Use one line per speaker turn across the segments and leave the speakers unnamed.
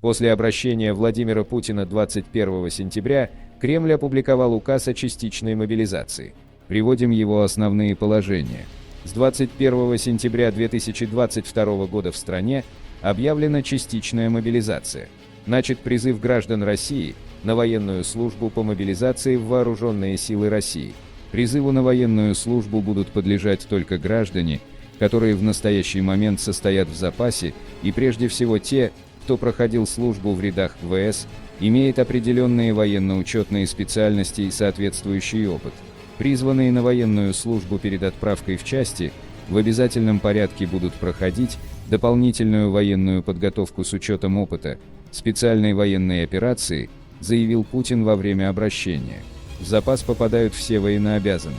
После обращения Владимира Путина 21 сентября Кремль опубликовал указ о частичной мобилизации. Приводим его основные положения. С 21 сентября 2022 года в стране объявлена частичная мобилизация. Начат призыв граждан России на военную службу по мобилизации в Вооруженные силы России. Призыву на военную службу будут подлежать только граждане, которые в настоящий момент состоят в запасе, и прежде всего те, кто проходил службу в рядах ВС, имеет определенные военно-учетные специальности и соответствующий опыт. Призванные на военную службу перед отправкой в части в обязательном порядке будут проходить дополнительную военную подготовку с учетом опыта специальной военной операции, заявил Путин во время обращения. В запас попадают все военнообязанные.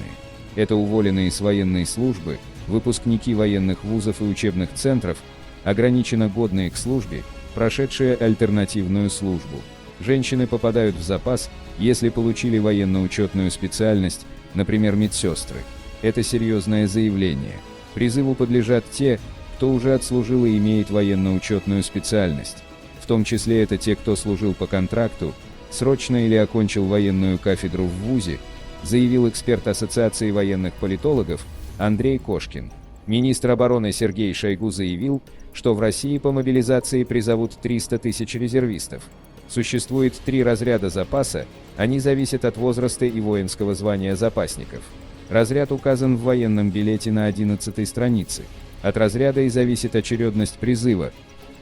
Это уволенные с военной службы, выпускники военных вузов и учебных центров, ограниченно годные к службе, прошедшие альтернативную службу. Женщины попадают в запас, если получили военно-учетную специальность, например, медсестры. Это серьезное заявление. Призыву подлежат те, кто уже отслужил и имеет военно-учетную специальность. В том числе это те, кто служил по контракту, срочно или окончил военную кафедру в вузе, заявил эксперт Ассоциации военных политологов Андрей Кошкин. Министр обороны Сергей Шойгу заявил, что в России по мобилизации призовут 300 тысяч резервистов. Существует 3 разряда запаса, они зависят от возраста и воинского звания запасников. Разряд указан в военном билете на 11 странице. От разряда и зависит очередность призыва.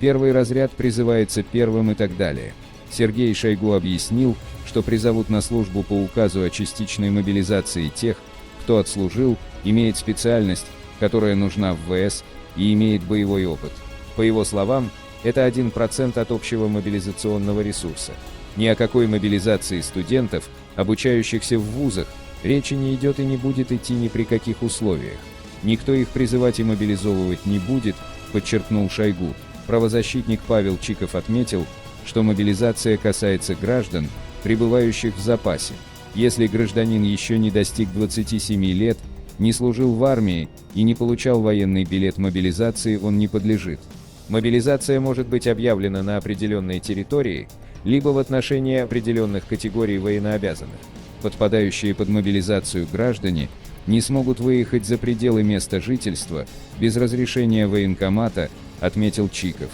Первый разряд призывается первым и так далее. Сергей Шойгу объяснил, что призовут на службу по указу о частичной мобилизации тех, кто отслужил, имеет специальность, которая нужна в ВС, и имеет боевой опыт. По его словам, это 1% от общего мобилизационного ресурса. Ни о какой мобилизации студентов, обучающихся в вузах, речи не идет и не будет идти ни при каких условиях. Никто их призывать и мобилизовывать не будет, подчеркнул Шойгу. Правозащитник Павел Чиков отметил, что мобилизация касается граждан, пребывающих в запасе. Если гражданин еще не достиг 27 лет, не служил в армии и не получал военный билет мобилизации, он не подлежит. Мобилизация может быть объявлена на определенной территории, либо в отношении определенных категорий военнообязанных. Подпадающие под мобилизацию граждане не смогут выехать за пределы места жительства без разрешения военкомата, отметил Чиков.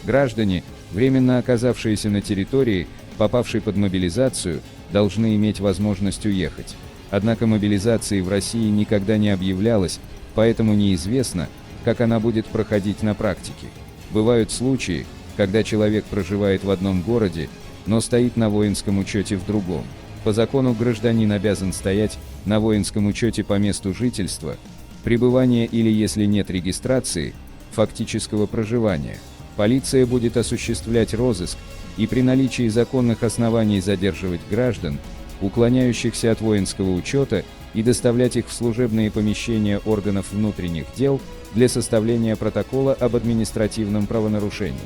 Граждане, временно оказавшиеся на территории, попавшей под мобилизацию, должны иметь возможность уехать. Однако мобилизации в России никогда не объявлялось, поэтому неизвестно, как она будет проходить на практике. Бывают случаи, когда человек проживает в одном городе, но стоит на воинском учете в другом. По закону гражданин обязан стоять на воинском учете по месту жительства, пребывания или, если нет регистрации, фактического проживания. Полиция будет осуществлять розыск и при наличии законных оснований задерживать граждан, уклоняющихся от воинского учета, и доставлять их в служебные помещения органов внутренних дел для составления протокола об административном правонарушении.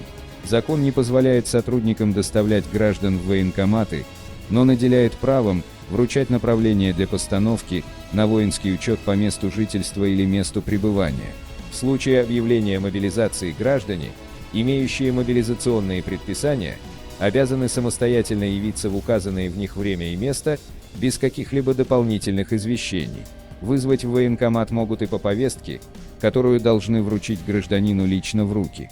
Закон не позволяет сотрудникам доставлять граждан в военкоматы, но наделяет правом вручать направление для постановки на воинский учет по месту жительства или месту пребывания. В случае объявления мобилизации граждане, имеющие мобилизационные предписания, обязаны самостоятельно явиться в указанное в них время и место без каких-либо дополнительных извещений. Вызвать в военкомат могут и по повестке, которую должны вручить гражданину лично в руки.